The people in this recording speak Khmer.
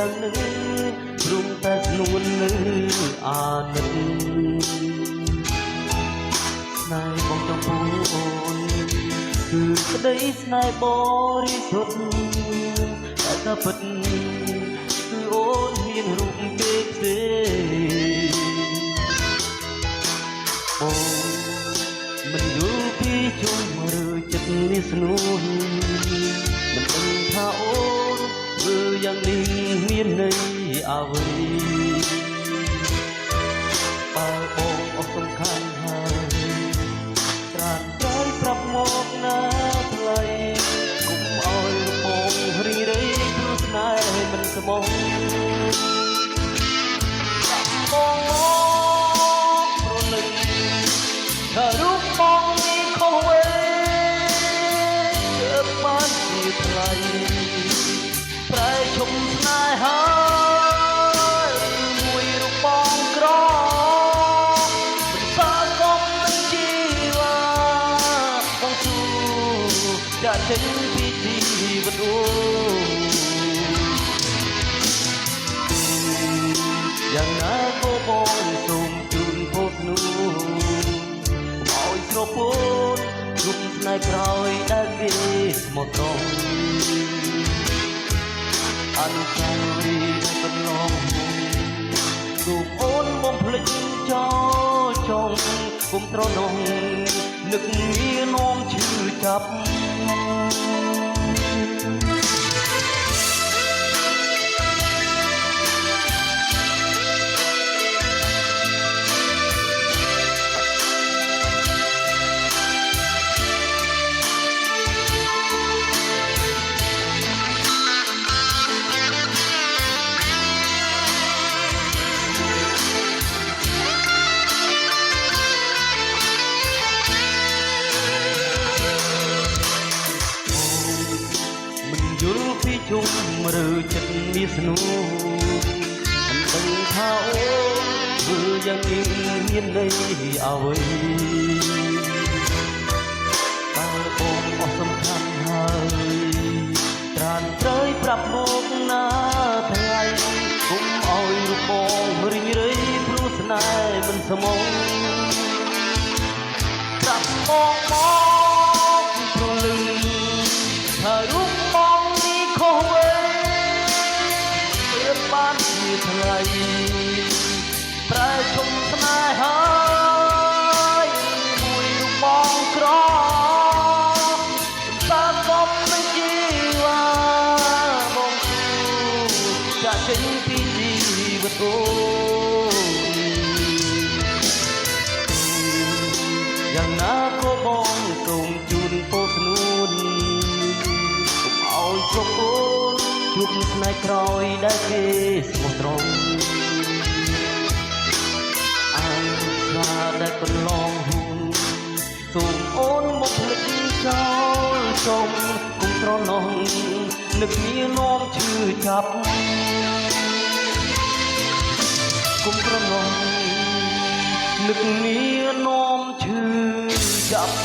យ៉ាងនឹងព្រមតែស្នួននៅអាណិតស្នេហ៍បងចំពោះអូនគឺក្តីស្នេហ៍បរិសុទ្ធតែថាពិតគឺអូនមានរូបគេផ្សេងអូនមិនយល់ពីជុំឬចិត្តនេះស្នួនមិនដឹងថាអូនធ្វើយ៉ាងនេះមានន័យអ្វីបើបងអស់សំខាន់ហើយត្រានត្រៃប្រាប់មកណាថ្លៃកុំឲ្យបងរីរៃព្រោះស្នេហ៍មិនស្មោះបងមកព្រលឹងថារូបបងនេះខុសវេទើបបានជាថ្លៃប្រែឈុំស្នេហាមួយរូបបងក្រមិនសាកុំនឹងជីវ៉ាបងស៊ូចាក់ចេញពីជីវិតអូយ៉ាងណាក៏បងសូមជូនពរស្នូឲ្យស្រពោនជុំស្នេហ៍ក្រោយដែលគេស្មោះត្រង់អនុស្សាវរីយ៍ដែលកន្លងសូមអូនបំភ្លេចចោលចង់គុំត្រនងនឹកងារនាំឈឺចាប់យល់ពីជុំឬចិត្តមានស្នួមិនដឹងថាអូនធ្វើយ៉ាងនេះមានន័យអ្វីតើបងអស់សំខាន់ហើយត្រានត្រៃប្រាប់មកណាថ្លៃគុំឲ្យរូបបងរីងរៃព្រោះស្នេហ៍មិនស្មោះប្រាប់បងមកព្រលឹងថារូបបងខុសវេទើបបានជាថ្លៃប្រែឈុំស្នេហាមួយរូបបងក្រសាកុំនឹងជីវ៉ាបងស៊ូចាក់ចេញពីជីវិតអូយ៉ាងណាក៏បងសូមជូនពរស្នួនឲ្យគ្រប់អូនជួបស្នេហ៍ក្រោយដែលគេស្មោះត្រង់អើស្លាដែលកន្លងហួនសូមអូនមកភ្លេចចោលសូមគុំត្រនងនឹកងារនាំឈឺចាប់គុំត្រនងនឹកងារនាំឈឺចាប់